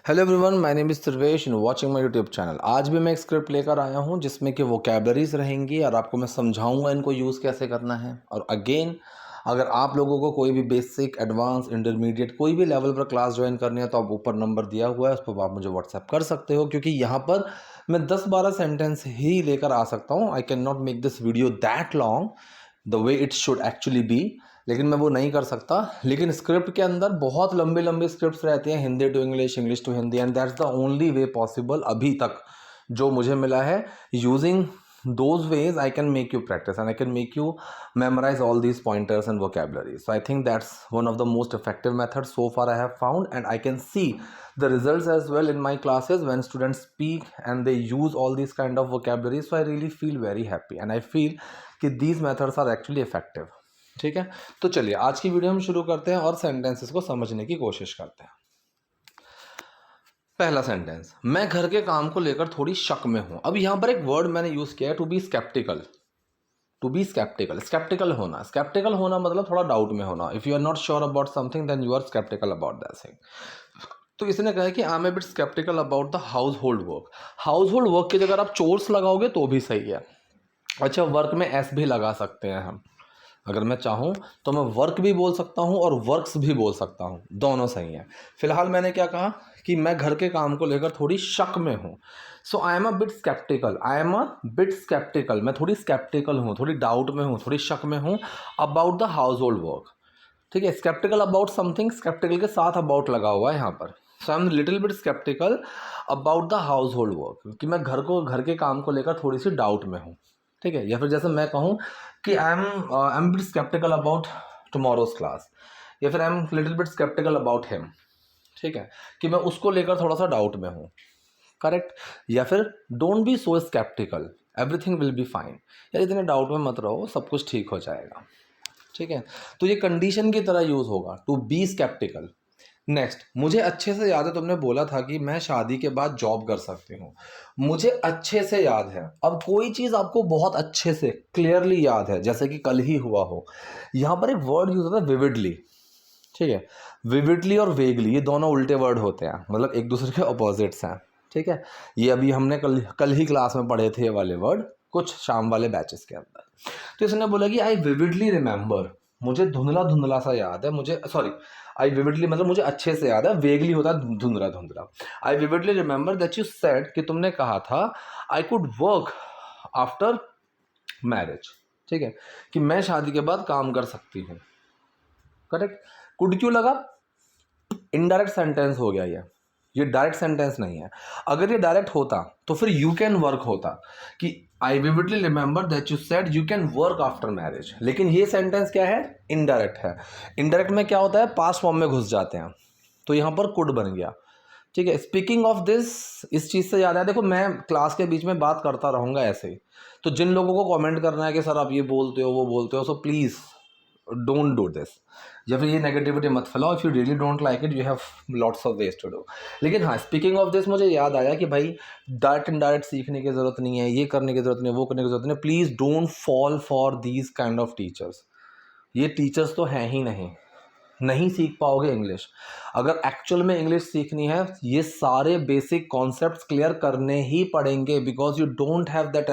Hello everyone, my name is Sarvesh and watching my YouTube channel. आज भी मैं एक स्क्रिप्ट लेकर आया हूं जिसमें कि वोकैबलरीज रहेंगी और आपको मैं समझाऊंगा इनको यूज़ कैसे करना है। और अगेन, अगर आप लोगों को कोई भी बेसिक, एडवांस, इंटरमीडिएट कोई भी लेवल पर क्लास ज्वाइन करनी है तो आप ऊपर नंबर दिया हुआ है, उस पर आप मुझे व्हाट्सएप कर सकते हो। क्योंकि यहाँ पर मैं 10-12 सेंटेंस ही लेकर आ सकता हूँ। I can not make this video that long the way it should actually be, लेकिन मैं वो नहीं कर सकता। लेकिन स्क्रिप्ट के अंदर बहुत लंबे लंबे स्क्रिप्ट्स रहते हैं, Hindi to English, English to Hindi, and that's the only way possible अभी तक जो मुझे मिला है। Using those ways I can make you practice and I can make you memorize all these pointers and vocabulary. So I think that's one of the most effective methods so far I have found, and I can see the results as well in my classes when students speak and they use all these kind of vocabulary. So I really feel very happy and I feel कि these methods are actually effective. ठीक है, तो चलिए आज की video हम शुरू करते हैं और सेंटेंसेस को समझने की कोशिश करते हैं। पहला सेंटेंस, मैं घर के काम को लेकर थोड़ी शक में हूं। अब यहां पर एक वर्ड मैंने यूज किया है, to be skeptical. To be skeptical, skeptical होना, स्केप्टिकल होना मतलब थोड़ा डाउट में होना। If you are not sure about something then you are skeptical about that thing. तो इसने कहा कि I am a bit sceptical about the household work. Household work की जगह आप चोर्स लगाओगे तो भी सही है। अच्छा, वर्क में एस भी लगा सकते हैं हम। अगर मैं चाहूँ तो मैं वर्क भी बोल सकता हूँ और वर्क्स भी बोल सकता हूँ, दोनों सही हैं। फिलहाल मैंने क्या कहा कि मैं घर के काम को लेकर थोड़ी शक में हूँ। So I am a bit sceptical, I am a bit sceptical, मैं थोड़ी स्केप्टिकल हूँ, थोड़ी डाउट में हूँ, थोड़ी शक में हूँ about the household work. ठीक है, स्केप्टिकल अबाउट समथिंग, स्केप्टिकल के साथ अबाउट लगा हुआ है यहाँ पर। So I am little bit sceptical about the household work, कि मैं घर के काम को लेकर थोड़ी सी डाउट में हूँ। ठीक है, या फिर जैसे मैं कहूँ कि I am bit sceptical about tomorrow's class, या फिर I am little bit sceptical about him. ठीक है, कि मैं उसको लेकर थोड़ा सा डाउट में हूँ। करेक्ट। या फिर don't be so skeptical, everything will be fine. यार इतने डाउट में मत रहो, सब कुछ ठीक हो जाएगा। ठीक है, तो ये कंडीशन की तरह यूज होगा, टू बी स्केप्टिकल। नेक्स्ट, मुझे अच्छे से याद है तुमने बोला था कि मैं शादी के बाद जॉब कर सकती हूँ। मुझे अच्छे से याद है। अब कोई चीज़ आपको बहुत अच्छे से क्लियरली याद है, जैसे कि कल ही हुआ हो, यहाँ पर एक वर्ड यूज होता है विविडली। ठीक है, विविडली और वेगली ये दोनों उल्टे वर्ड होते हैं, मतलब एक दूसरे के अपोजिट्स हैं। ठीक है, ये अभी हमने कल ही क्लास में पढ़े थे ये वाले वर्ड, कुछ शाम वाले बैचेस के अंदर। तो इसने बोला कि आई विविडली रिमेंबर, मुझे धुंधला धुंधला सा याद है, मुझे सॉरी, आई विविडली मतलब मुझे अच्छे से याद है, वेगली होता है धुंधला धुंधला। I vividly remember that you said, कि तुमने कहा था I could work after marriage. ठीक है, कि मैं शादी के बाद काम कर सकती हूँ। करेक्ट। कुड क्यों लगा? इनडायरेक्ट सेंटेंस हो गया ये डायरेक्ट सेंटेंस नहीं है। अगर ये डायरेक्ट होता तो फिर यू कैन वर्क होता, कि I vividly remember that you said you can work after marriage. लेकिन ये सेंटेंस क्या है? इनडायरेक्ट है। इनडायरेक्ट में क्या होता है? पास्ट फॉर्म में घुस जाते हैं, तो यहाँ पर कुड बन गया। ठीक है, स्पीकिंग ऑफ दिस, इस चीज़ से याद है, देखो मैं क्लास के बीच में बात करता रहूँगा ऐसे ही, तो जिन लोगों को कमेंट करना है कि सर आप ये बोलते हो वो बोलते हो, so please don't do this, या फिर ये नेगेटिविटी मत फैलाओ। If you really don't like it, you have lots of ways to do. लेकिन हाँ, स्पीकिंग ऑफ दिस मुझे याद आया कि भाई डायरेक्ट इनडायरेक्ट सीखने की ज़रूरत नहीं है, ये करने की ज़रूरत नहीं है, वो करने की ज़रूरत नहीं है। Please don't fall for these kind of teachers. ये टीचर्स तो हैं ही नहीं सीख पाओगे इंग्लिश। अगर एक्चुअल में इंग्लिश सीखनी है, ये सारे बेसिक कॉन्सेप्ट्स क्लियर करने ही पड़ेंगे, because you don't have that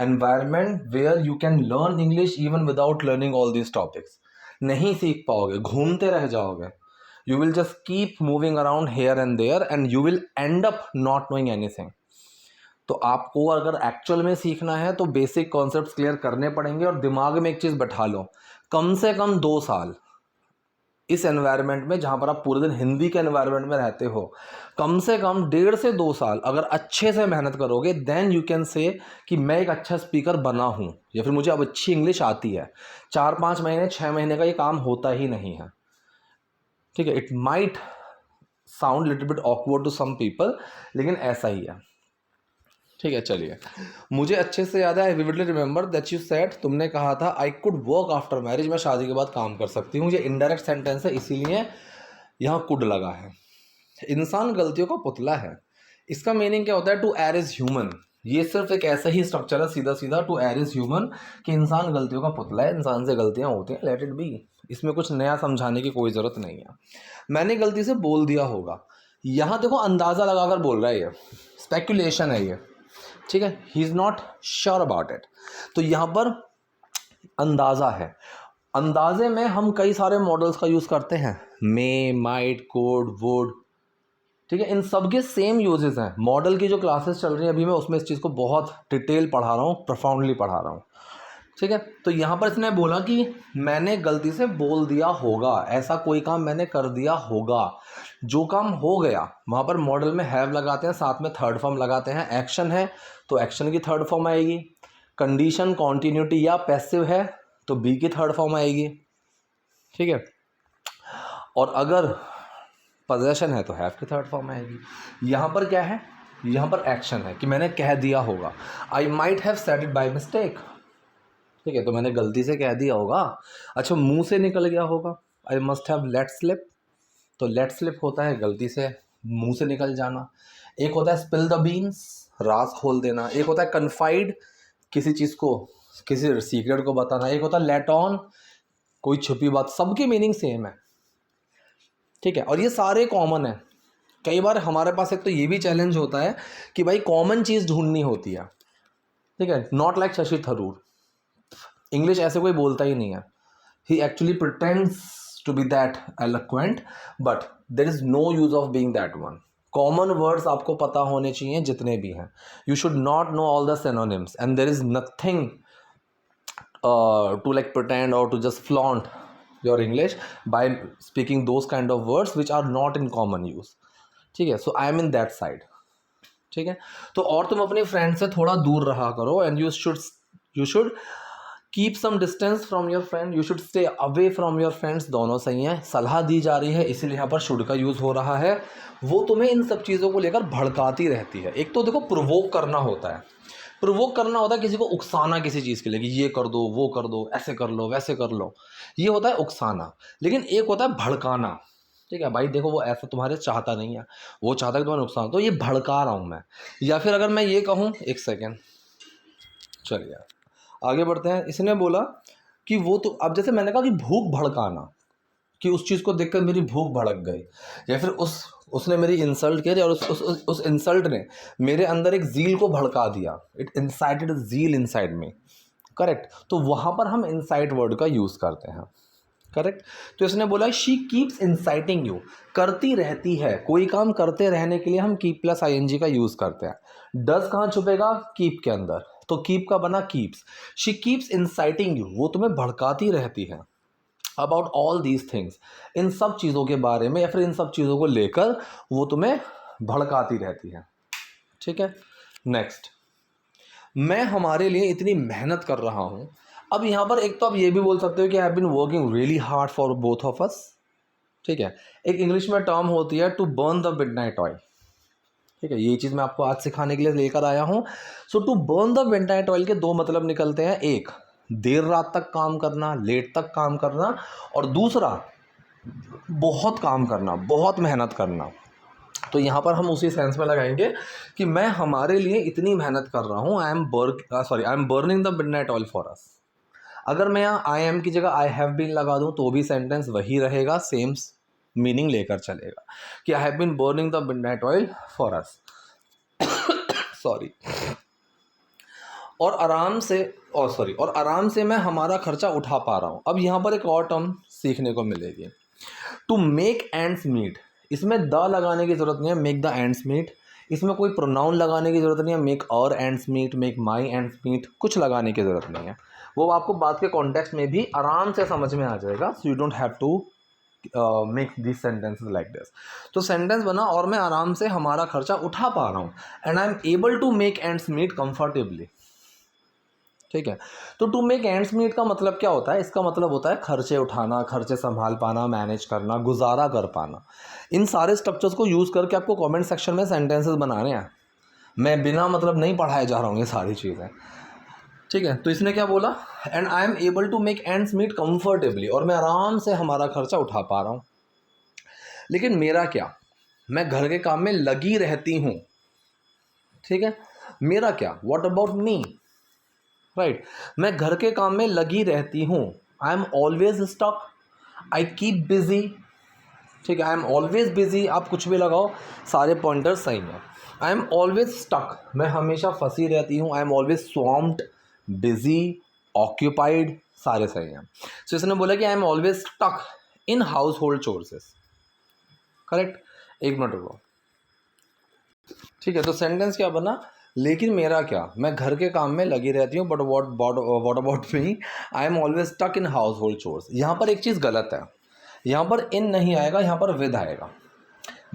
environment where you can learn English even without learning all these topics. नहीं सीख पाओगे, घूमते रह जाओगे। You will just keep moving around here and there and you will end up not knowing anything. तो आपको अगर actual में सीखना है तो बेसिक कॉन्सेप्ट्स क्लियर करने पड़ेंगे। और दिमाग में एक चीज़ बैठा लो, कम से कम 2 साल इस एनवायरनमेंट में, जहाँ पर आप पूरे दिन हिंदी के एनवायरनमेंट में रहते हो, कम से कम 1.5 से 2 साल अगर अच्छे से मेहनत करोगे, देन यू कैन से कि मैं एक अच्छा स्पीकर बना हूँ, या फिर मुझे अब अच्छी इंग्लिश आती है। 4-5 महीने 6 महीने का ये काम होता ही नहीं है। ठीक है, it might sound little bit awkward to some people, लेकिन ऐसा ही है। ठीक है, चलिए, मुझे अच्छे से याद है, I vividly remember that you said, तुमने कहा था I could work after marriage, मैं शादी के बाद काम कर सकती हूँ। ये इनडायरेक्ट सेंटेंस है, इसीलिए यहाँ कुड लगा है। इंसान गलतियों का पुतला है, इसका मीनिंग क्या होता है? टू एर इज ह्यूमन। ये सिर्फ एक ऐसा ही स्ट्रक्चर है, सीधा सीधा, टू एर इज ह्यूमन, कि इंसान गलतियों का पुतला है, इंसान से गलतियाँ होती हैं, लेट इट बी। इसमें कुछ नया समझाने की कोई ज़रूरत नहीं है। मैंने गलती से बोल दिया होगा, यहाँ देखो अंदाज़ा लगाकर बोल रहा है, ये स्पेकुलेशन है ये, ठीक है, he is not sure about it. तो यहाँ पर अंदाज़ा है, अंदाजे में हम कई सारे मॉडल्स का यूज़ करते हैं, मे, माइट, कोड, वुड, ठीक है, इन सब के सेम यूजेस हैं। मॉडल की जो क्लासेस चल रही हैं अभी मैं उसमें इस चीज़ को बहुत डिटेल पढ़ा रहा हूँ, प्रोफाउंडली पढ़ा रहा हूँ, ठीक है। तो यहाँ पर इसने बोला कि मैंने गलती से बोल दिया होगा, ऐसा कोई काम मैंने कर दिया होगा, जो काम हो गया वहाँ पर मॉडल में हैव लगाते हैं, साथ में थर्ड फॉर्म लगाते हैं। एक्शन है तो एक्शन की थर्ड फॉर्म आएगी, कंडीशन कॉन्टिन्यूटी या पैसिव है तो बी की थर्ड फॉर्म आएगी, ठीक है। और अगर पोजेशन है तो हैव की थर्ड फॉर्म आएगी। यहाँ पर क्या है, यहाँ पर एक्शन है कि मैंने कह दिया होगा, I might have said it by mistake, ठीक है, तो मैंने गलती से कह दिया होगा। अच्छा, मुंह से निकल गया होगा, I must have let slip, तो लेट स्लिप होता है गलती से मुंह से निकल जाना। एक होता है स्पिल द बीन्स, राज खोल देना। एक होता है कन्फाइड, किसी चीज़ को, किसी सीक्रेट को बताना। एक होता है लेट ऑन, कोई छुपी बात। सबकी मीनिंग सेम है, ठीक है, और ये सारे कॉमन है। कई बार हमारे पास एक तो ये भी चैलेंज होता है कि भाई कॉमन चीज़ ढूंढनी होती है, ठीक है। Not like Shashi Tharoor, English ऐसे कोई बोलता ही नहीं है, ही actually pretends to be that eloquent, but there is no use of being that one. Common words आपको पता होने चाहिए जितने भी हैं। You should not know all the synonyms and there is nothing to like pretend or to just flaunt your English by speaking those kind of words which are not in common use, ठीक है। So I am in that side, ठीक है। तो और तुम अपने friend से थोड़ा दूर रहा करो, and you should keep some distance from your friend, you should stay away from your friends। दोनों सही हैं, सलाह दी जा रही है इसीलिए यहाँ पर should का यूज़ हो रहा है। वो तुम्हें इन सब चीज़ों को लेकर भड़काती रहती है। एक तो देखो प्रोवोक करना होता है, प्रोवोक करना होता है किसी को उकसाना किसी चीज़ के लिए कि ये कर दो, वो कर दो, ऐसे कर लो, वैसे कर लो, ये होता है उकसाना। लेकिन एक होता है भड़काना, ठीक है, भाई देखो वो ऐसा तुम्हारे चाहता नहीं है, वो चाहता है कि तुम्हारा नुकसान, तो ये भड़का रहा हूँ मैं। या फिर अगर मैं ये कहूँ, एक सेकेंड, चलिए आगे बढ़ते हैं। इसने बोला कि वो तो, अब जैसे मैंने कहा कि भूख भड़काना, कि उस चीज़ को देखकर मेरी भूख भड़क गई, या फिर उसने मेरी इंसल्ट की और उस इंसल्ट ने मेरे अंदर एक ज़ील को भड़का दिया, इट इंसाइटेड ज़ील इनसाइड में, करेक्ट। तो वहाँ पर हम इंसाइट वर्ड का यूज़ करते हैं, करेक्ट। तो इसने बोला शी कीप्स इंसाइटिंग यू, करती रहती है, कोई काम करते रहने के लिए हम कीप प्लस आईएनजी का यूज़ करते हैं। डज कहाँ छुपेगा, कीप के अंदर, तो कीप का बना keeps. She keeps inciting you, वो तुम्हें भड़काती रहती है, अबाउट ऑल दीज थिंग्स, इन सब चीज़ों के बारे में या फिर इन सब चीज़ों को लेकर वो तुम्हें भड़काती रहती है, ठीक है। नेक्स्ट, मैं हमारे लिए इतनी मेहनत कर रहा हूँ। अब यहाँ पर एक तो आप ये भी बोल सकते हो कि I have been working really hard for both of us, ठीक है। एक इंग्लिश में टर्म होती है to burn the midnight oil, ठीक है, ये चीज़ मैं आपको आज सिखाने के लिए लेकर आया हूँ। So to burn the midnight oil के दो मतलब निकलते हैं, एक देर रात तक काम करना, लेट तक काम करना, और दूसरा बहुत काम करना, बहुत मेहनत करना। तो यहाँ पर हम उसी सेंस में लगाएंगे कि मैं हमारे लिए इतनी मेहनत कर रहा हूँ, I M burning the midnight oil for अस। अगर मैं यहाँ आई एम की जगह आई हैव बीन लगा दूँ तो भी सेंटेंस वही रहेगा, सेम मीनिंग लेकर चलेगा कि I have been burning the midnight oil for us, sorry. और आराम से मैं हमारा खर्चा उठा पा रहा हूँ। अब यहाँ पर एक और टर्म सीखने को मिलेगी, टू मेक एंड्स मीट। इसमें द लगाने की ज़रूरत नहीं है, मेक द एंड्स मीट। इसमें कोई प्रोनाउन लगाने की ज़रूरत नहीं है, मेक और एंड्स मीट, मेक माई एंड्स मीट, कुछ लगाने की ज़रूरत नहीं है। वो आपको बात के कॉन्टेक्स्ट में भी आराम से समझ में आ जाएगा। So you don't have to make this sentences like this. तो सेंटेंस बना और मैं आराम से हमारा खर्चा उठा पा रहा हूँ, and I am able to make ends meet comfortably, ठीक है। तो टू मेक एंड्स मीट का मतलब क्या होता है, इसका मतलब होता है खर्चे उठाना, खर्चे संभाल पाना, मैनेज करना, गुजारा कर पाना। इन सारे स्ट्रक्चर्स को यूज़ करके आपको कमेंट सेक्शन में सेंटेंसेस बनाने हैं। मैं बिना मतलब नहीं पढ़ाए जा रहा हूँ ये सारी चीज़ें, ठीक है। तो इसने क्या बोला, and I am able to make ends meet comfortably, और मैं आराम से हमारा खर्चा उठा पा रहा हूँ। लेकिन मेरा क्या, मैं घर के काम में लगी रहती हूँ, ठीक है। मेरा क्या, व्हाट अबाउट मी, राइट। मैं घर के काम में लगी रहती हूँ, I am always stuck, I keep busy, ठीक है। आई एम ऑलवेज बिजी, आप कुछ भी लगाओ, सारे पॉइंटर्स सही हैं। आई एम ऑलवेज स्टक, मैं हमेशा फंसी रहती हूँ। I am always swamped, busy, occupied, सारे सही हैं। सो इसने बोला कि I am always stuck in household chores, correct. एक मिनट रुको, ठीक है। तो सेंटेंस क्या बना, लेकिन मेरा क्या, मैं घर के काम में लगी रहती हूँ, but what about me, I am always stuck in household chores. यहाँ पर एक चीज़ गलत है, यहाँ पर इन नहीं आएगा, यहाँ पर विद आएगा।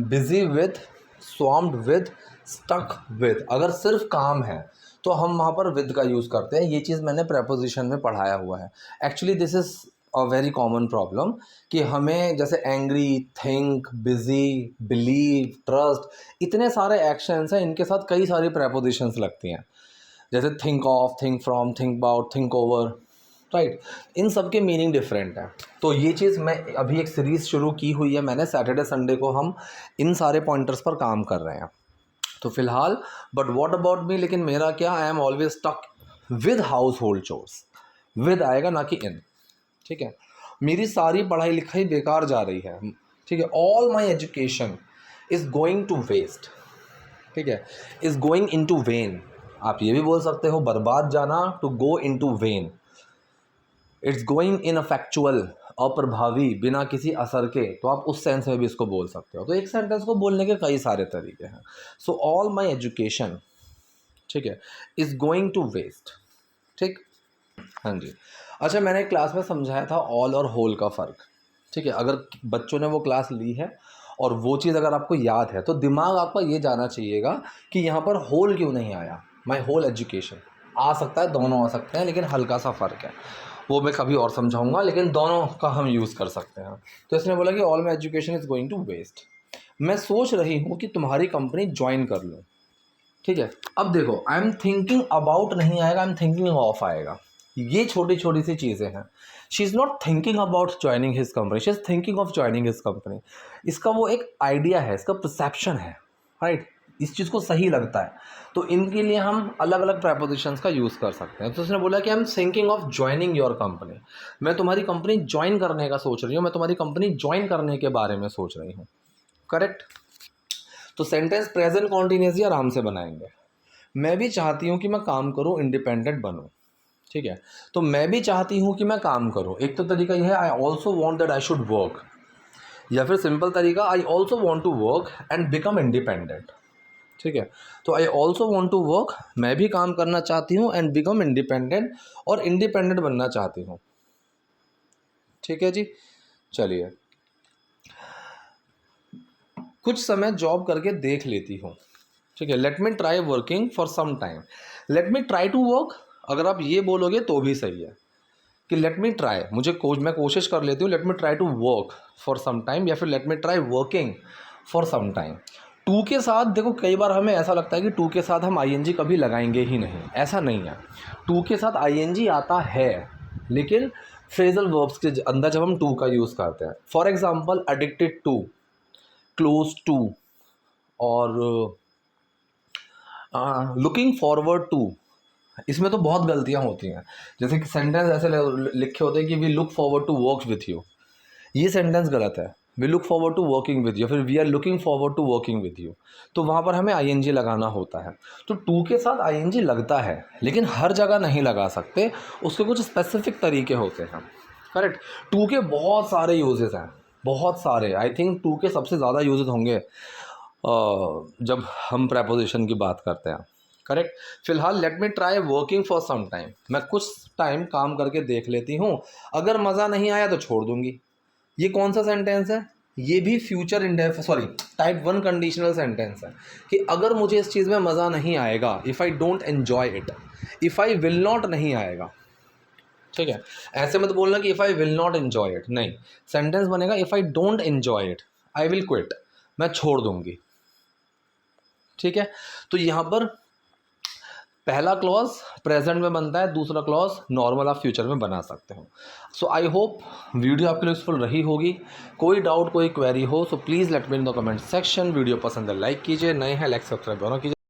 Busy with, swamped with, stuck with. अगर सिर्फ काम है तो हम वहाँ पर विद का यूज़ करते हैं। ये चीज़ मैंने प्रेपोजिशन में पढ़ाया हुआ है। Actually this is a very common problem कि हमें जैसे angry, think, busy, believe, trust, इतने सारे एक्शंस हैं, इनके साथ कई सारी प्रेपोजिशंस लगती हैं, जैसे think of, think from, think about, think over, right. इन सब के मीनिंग डिफरेंट है। तो ये चीज़ मैं अभी एक सीरीज़ शुरू की हुई है मैंने, सैटरडे संडे को हम इन सारे पॉइंटर्स पर काम कर रहे हैं। तो फिलहाल बट व्हाट अबाउट मी, लेकिन मेरा क्या, I am always stuck with household chores, with आएगा ना कि इन, ठीक है। मेरी सारी पढ़ाई लिखाई बेकार जा रही है, ठीक है। All my education is going to waste, ठीक है, is going in to vain. आप ये भी बोल सकते हो बर्बाद जाना, to go in to vain. It's going ineffectual, अप्रभावी, बिना किसी असर के, तो आप उस सेंस में भी इसको बोल सकते हो। तो एक सेंटेंस को बोलने के कई सारे तरीके हैं। सो ऑल माई एजुकेशन, ठीक है, इज़ गोइंग टू वेस्ट, ठीक। हाँ जी। अच्छा, मैंने क्लास में समझाया था ऑल और होल का फ़र्क, ठीक है। अगर बच्चों ने वो क्लास ली है और वो चीज़ अगर आपको याद है तो दिमाग आपका ये जाना चाहिएगा कि यहाँ पर होल क्यों नहीं आया। माई होल एजुकेशन आ सकता है, दोनों आ सकते हैं, लेकिन हल्का सा फ़र्क है, वो मैं कभी और समझाऊंगा, लेकिन दोनों का हम यूज़ कर सकते हैं। तो इसने बोला कि all my education is going to waste. मैं सोच रही हूँ कि तुम्हारी कंपनी ज्वाइन कर लूँ, ठीक है। अब देखो, आई एम थिंकिंग अबाउट नहीं आएगा, आई एम थिंकिंग ऑफ आएगा। ये छोटी छोटी सी चीज़ें हैं। She is not thinking about joining his company, she is thinking of joining his company. इसका वो एक आइडिया है, इसका परसेप्शन है, राइट। इस चीज़ को सही लगता है, तो इनके लिए हम अलग अलग प्रेपोजिशंस का यूज़ कर सकते हैं। तो उसने बोला कि I am thinking of joining your company, मैं तुम्हारी कंपनी ज्वाइन करने का सोच रही हूँ, मैं तुम्हारी कंपनी ज्वाइन करने के बारे में सोच रही हूँ, करेक्ट। तो सेंटेंस प्रेजेंट कॉन्टिन्यूस ही आराम से बनाएंगे। मैं भी चाहती हूँ कि मैं काम करूँ, इंडिपेंडेंट बनूँ, ठीक है। तो मैं भी चाहती हूँ कि मैं काम करूँ, एक तो तरीका यह है I also want that I should work, या फिर सिंपल तरीका I also want to work and become independent, ठीक है। तो I also want to work, मैं भी काम करना चाहती हूँ, एंड बिकम इंडिपेंडेंट, और इंडिपेंडेंट बनना चाहती हूँ, ठीक है जी। चलिए, कुछ समय जॉब करके देख लेती हूँ, ठीक है। Let me try working for some time, let me try to work, अगर आप ये बोलोगे तो भी सही है कि लेट मी ट्राई, मैं कोशिश कर लेती हूँ, let me try to work for some time, या फिर let me try working for some time. To के साथ देखो, कई बार हमें ऐसा लगता है कि टू के साथ हम आईएनजी कभी लगाएंगे ही नहीं, ऐसा नहीं है। टू के साथ आईएनजी आता है, लेकिन फ्रेजल वर्ब्स के अंदर जब हम टू का यूज़ करते हैं, for example addicted to, close to, और लुकिंग फॉरवर्ड टू, इसमें तो बहुत गलतियां होती हैं। जैसे कि सेंटेंस ऐसे लिखे होते हैं कि we look forward to work with you, ये सेंटेंस गलत है। We look forward to working with you, फिर we are looking forward to working with you, तो वहाँ पर हमें आईएनजी लगाना होता है। तो टू के साथ आईएनजी लगता है, लेकिन हर जगह नहीं लगा सकते, उसके कुछ स्पेसिफिक तरीके होते हैं, करेक्ट। टू के बहुत सारे यूजेस हैं, बहुत सारे। आई थिंक टू के सबसे ज़्यादा यूजेस होंगे जब हम प्रेपोजिशन की बात करते हैं, करेक्ट। फिलहाल let me try working for some time, मैं कुछ टाइम काम करके देख लेती हूँ, अगर मज़ा नहीं आया तो छोड़ दूंगी। ये कौन सा सेंटेंस है, ये भी फ्यूचर टाइप 1 कंडीशनल सेंटेंस है कि अगर मुझे इस चीज़ में मज़ा नहीं आएगा, if I don't enjoy it, if I will not नहीं आएगा, ठीक है। ऐसे मत बोलना कि if I will not enjoy it, नहीं, सेंटेंस बनेगा if I don't enjoy it, I will quit, मैं छोड़ दूंगी, ठीक है। तो यहाँ पर पहला क्लॉज प्रेजेंट में बनता है, दूसरा क्लॉज नॉर्मल आप फ्यूचर में बना सकते हो। सो आई होप वीडियो आपके लिए यूजफुल रही होगी। कोई डाउट, कोई क्वेरी हो, so please let me in the comment section. Video पसंद है लाइक कीजिए, नए हैं लाइक सब्सक्राइब दोनों कीजिए।